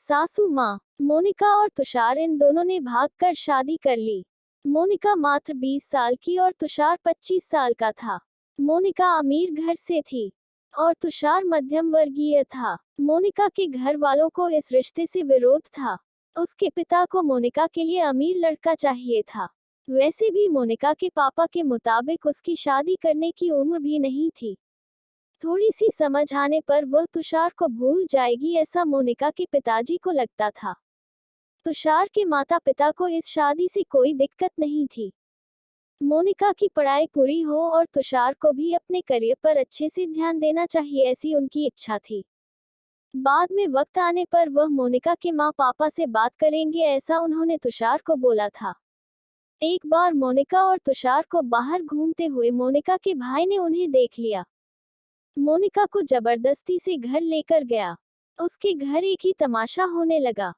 सासू माँ मोनिका और तुषार इन दोनों ने भागकर शादी कर ली। मोनिका मात्र 20 साल की और तुषार 25 साल का था। मोनिका अमीर घर से थी और तुषार मध्यम वर्गीय था। मोनिका के घर वालों को इस रिश्ते से विरोध था। उसके पिता को मोनिका के लिए अमीर लड़का चाहिए था। वैसे भी मोनिका के पापा के मुताबिक उसकी शादी करने की उम्र भी नहीं थी। थोड़ी सी समझ आने पर वह तुषार को भूल जाएगी, ऐसा मोनिका के पिताजी को लगता था। तुषार के माता पिता को इस शादी से कोई दिक्कत नहीं थी। मोनिका की पढ़ाई पूरी हो और तुषार को भी अपने करियर पर अच्छे से ध्यान देना चाहिए, ऐसी उनकी इच्छा थी। बाद में वक्त आने पर वह मोनिका के माँ पापा से बात करेंगे, ऐसा उन्होंने तुषार को बोला था। एक बार मोनिका और तुषार को बाहर घूमते हुए मोनिका के भाई ने उन्हें देख लिया। मोनिका को जबरदस्ती से घर लेकर गया। उसके घर एक ही तमाशा होने लगा।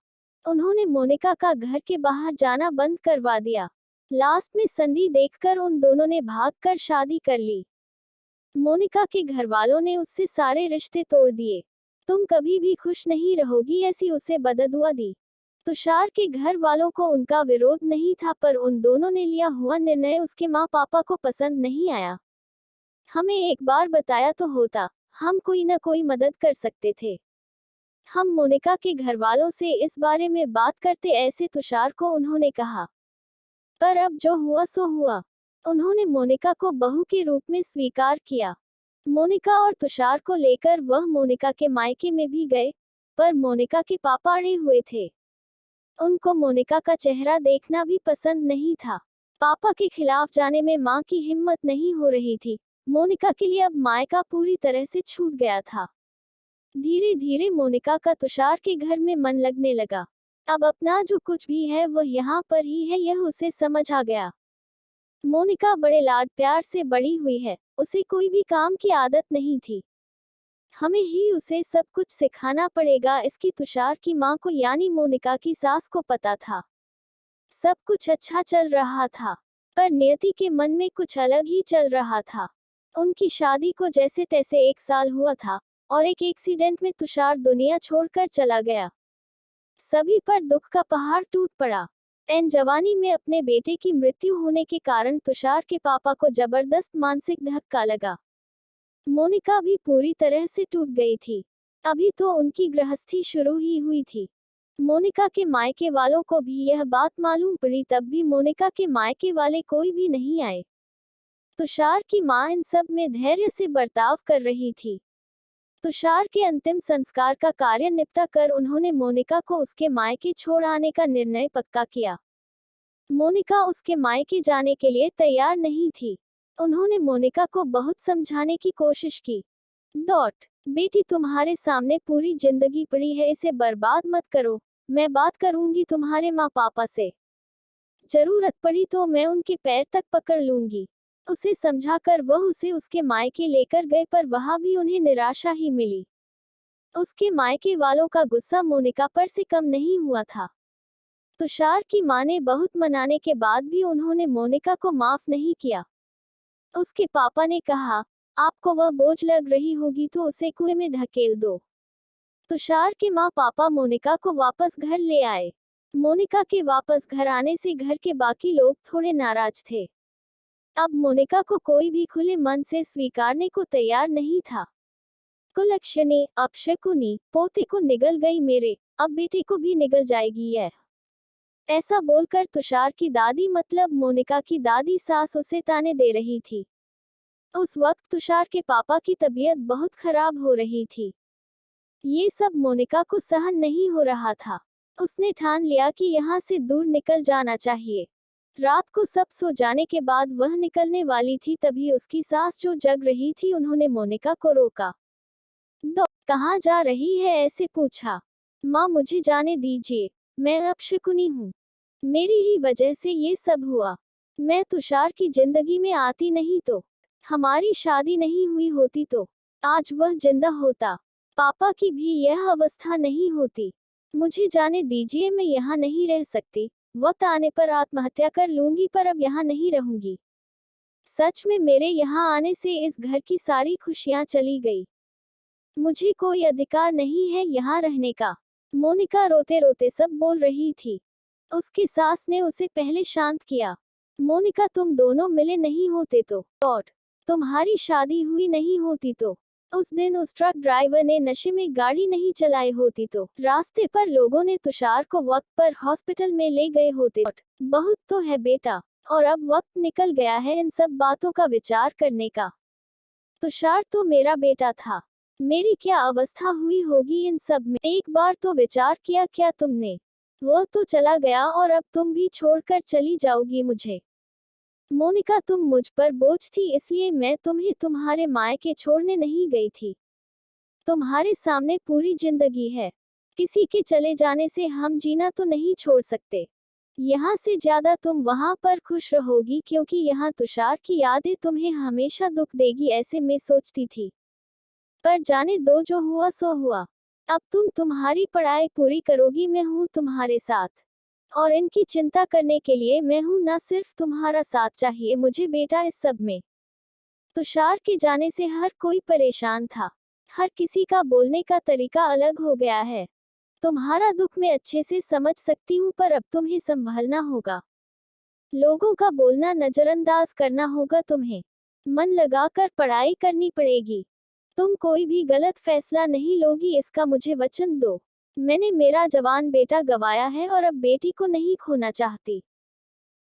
उन्होंने मोनिका का घर के बाहर जाना बंद करवा दिया। लास्ट में संधि देखकर उन दोनों ने भागकर शादी कर ली। मोनिका के घर वालों ने उससे सारे रिश्ते तोड़ दिए। तुम कभी भी खुश नहीं रहोगी, ऐसी उसे बददुआ दी। तुषार के घर वालों को उनका विरोध नहीं था, पर उन दोनों ने लिया हुआ निर्णय उसके माँ पापा को पसंद नहीं आया। हमें एक बार बताया तो होता, हम कोई न कोई मदद कर सकते थे। हम मोनिका के घर वालों से इस बारे में बात करते, ऐसे तुषार को उन्होंने कहा। पर अब जो हुआ सो हुआ। उन्होंने मोनिका को बहू के रूप में स्वीकार किया। मोनिका और तुषार को लेकर वह मोनिका के मायके में भी गए, पर मोनिका के पापा अड़े हुए थे। उनको मोनिका का चेहरा देखना भी पसंद नहीं था। पापा के खिलाफ जाने में मां की हिम्मत नहीं हो रही थी। मोनिका के लिए अब मायका पूरी तरह से छूट गया था। धीरे धीरे मोनिका का तुषार के घर में मन लगने लगा। अब अपना जो कुछ भी है वह यहाँ पर ही है, यह उसे समझ आ गया। मोनिका बड़े लाड प्यार से बड़ी हुई है, उसे कोई भी काम की आदत नहीं थी। हमें ही उसे सब कुछ सिखाना पड़ेगा, इसकी तुषार की मां को यानी मोनिका की सास को पता था। सब कुछ अच्छा चल रहा था, पर नियति के मन में कुछ अलग ही चल रहा था। उनकी शादी को जैसे तैसे 1 साल हुआ था और एक एक्सीडेंट में तुषार दुनिया छोड़कर चला गया। सभी पर दुख का पहाड़ टूट पड़ा। एन जवानी में अपने बेटे की मृत्यु होने के कारण तुषार के पापा को जबरदस्त मानसिक धक्का लगा। मोनिका भी पूरी तरह से टूट गई थी। अभी तो उनकी गृहस्थी शुरू ही हुई थी। मोनिका के मायके वालों को भी यह बात मालूम पड़ी, तब भी मोनिका के मायके वाले कोई भी नहीं आए। तुषार की मां इन सब में धैर्य से बर्ताव कर रही थी। तुषार के अंतिम संस्कार का कार्य निपटा कर उन्होंने मोनिका को उसके मायके छोड़ आने का निर्णय पक्का किया। मोनिका उसके मायके जाने के लिए तैयार नहीं थी। उन्होंने मोनिका को बहुत समझाने की कोशिश की। बेटी, तुम्हारे सामने पूरी जिंदगी पड़ी है, इसे बर्बाद मत करो। मैं बात करूंगी तुम्हारे माँ पापा से। जरूरत पड़ी तो मैं उनके पैर तक पकड़ लूंगी। उसे समझाकर वह उसे उसके मायके लेकर गए, पर वहां भी उन्हें निराशा ही मिली। उसके मायके वालों का गुस्सा मोनिका पर से कम नहीं हुआ था। तुषार की मां ने बहुत मनाने के बाद भी उन्होंने मोनिका को माफ नहीं किया। उसके पापा ने कहा, आपको वह बोझ लग रही होगी तो उसे कुएं में धकेल दो। तुषार के माँ पापा मोनिका को वापस घर ले आए। मोनिका के वापस घर आने से घर के बाकी लोग थोड़े नाराज थे। अब मोनिका को कोई भी खुले मन से स्वीकारने को तैयार नहीं था। कुलक्षणी, अपशकुनी, पोते को निगल गई मेरे, अब बेटे को भी निगल जाएगी यह। ऐसा बोलकर तुषार की दादी मतलब मोनिका की दादी सास उसे ताने दे रही थी। उस वक्त तुषार के पापा की तबीयत बहुत खराब हो रही थी। ये सब मोनिका को सहन नहीं हो रहा था। उसने ठान लिया कि यहाँ से दूर निकल जाना चाहिए। रात को सब सो जाने के बाद वह निकलने वाली थी, तभी उसकी सास जो जग रही थी उन्होंने मोनिका को रोका। कहाँ जा रही है, ऐसे पूछा। माँ, मुझे जाने दीजिए, मैं अपशकुनी हूँ। मेरी ही वजह से ये सब हुआ। मैं तुषार की जिंदगी में आती नहीं तो, हमारी शादी नहीं हुई होती तो आज वह जिंदा होता। पापा की भी यह अवस्था नहीं होती। मुझे जाने दीजिए, मैं यहाँ नहीं रह सकती। वक्त आने पर आत्महत्या कर लूंगी, पर अब यहाँ नहीं रहूंगी। सच में मेरे यहाँ आने से इस घर की सारी खुशियाँ चली गई। मुझे कोई अधिकार नहीं है यहाँ रहने का। मोनिका रोते रोते सब बोल रही थी। उसकी सास ने उसे पहले शांत किया। मोनिका, तुम दोनों मिले नहीं होते तो, और तुम्हारी शादी हुई नहीं होती तो, उस दिन उस ट्रक ड्राइवर ने नशे में गाड़ी नहीं चलाई होती तो, रास्ते पर लोगों ने तुषार को वक्त पर हॉस्पिटल में ले गए होते। बहुत तो है बेटा, और अब वक्त निकल गया है इन सब बातों का विचार करने का। तुषार तो मेरा बेटा था। मेरी क्या अवस्था हुई होगी इन सब में, एक बार तो विचार किया क्या तुमने? वो तो चला गया और अब तुम भी छोड़कर चली जाओगी मुझे। मोनिका, तुम मुझ पर बोझ थी, इसलिए मैं तुम्हें तुम्हारे मायके छोड़ने नहीं गई थी। तुम्हारे सामने पूरी जिंदगी है। किसी के चले जाने से हम जीना तो नहीं छोड़ सकते। यहाँ से ज्यादा तुम वहाँ पर खुश रहोगी, क्योंकि यहाँ तुषार की यादें तुम्हें हमेशा दुख देगी, ऐसे मैं सोचती थी। पर जाने दो, जो हुआ सो हुआ। अब तुम तुम्हारी पढ़ाई पूरी करोगी, मैं हूँ तुम्हारे साथ। और इनकी चिंता करने के लिए मैं हूँ, ना सिर्फ तुम्हारा साथ चाहिए मुझे बेटा इस सब में। तुषार के जाने से हर कोई परेशान था। हर किसी का बोलने का तरीका अलग हो गया है। तुम्हारा दुख मैं अच्छे से समझ सकती हूँ, पर अब तुम्हें संभलना होगा। लोगों का बोलना नजरअंदाज करना होगा तुम्हें। मन लगाकर पढ़ाई करनी पड़ेगी। तुम कोई भी गलत फैसला नहीं लोगी, इसका मुझे वचन दो। मैंने मेरा जवान बेटा गवाया है और अब बेटी को नहीं खोना चाहती।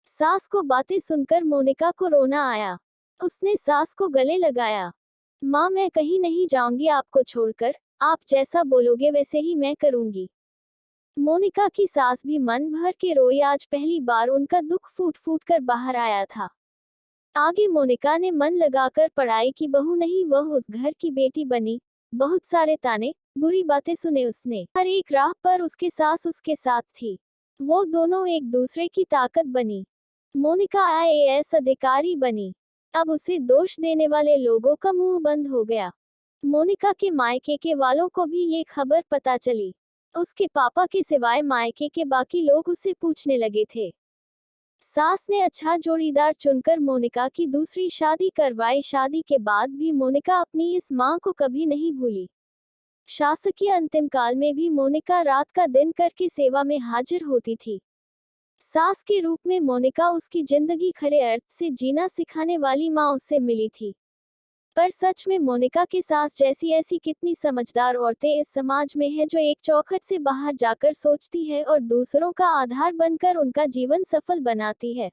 सास को बातें सुनकर मोनिका को रोना आया। उसने सास को गले लगाया। माँ, मैं कहीं नहीं जाऊंगी आपको छोड़कर, आप जैसा बोलोगे वैसे ही मैं करूंगी। मोनिका की सास भी मन भर के रोई। आज पहली बार उनका दुख फूट फूट कर बाहर आया था। आगे मोनिका ने मन लगाकर पढ़ाई की, बहू नहीं वह उस घर की बेटी बनी। बहुत सारे ताने, बुरी बातें सुने उसने। हर एक राह पर उसके सास उसके साथ थी। वो दोनों एक दूसरे की ताकत बनी। मोनिका आईएएस अधिकारी बनी। अब उसे दोष देने वाले लोगों का मुंह बंद हो गया। मोनिका के मायके के वालों को भी ये खबर पता चली। उसके पापा के सिवाय मायके के बाकी लोग उसे पूछने लगे थे। सास ने अच्छा जोड़ीदार चुनकर मोनिका की दूसरी शादी करवाई। शादी के बाद भी मोनिका अपनी इस मां को कभी नहीं भूली। शासकीय अंतिम काल में भी मोनिका रात का दिन करके सेवा में हाजिर होती थी। सास के रूप में मोनिका उसकी जिंदगी खरे अर्थ से जीना सिखाने वाली मां उससे मिली थी। पर सच में मोनिका के सास जैसी ऐसी कितनी समझदार औरतें इस समाज में है, जो एक चौखट से बाहर जाकर सोचती है और दूसरों का आधार बनकर उनका जीवन सफल बनाती है।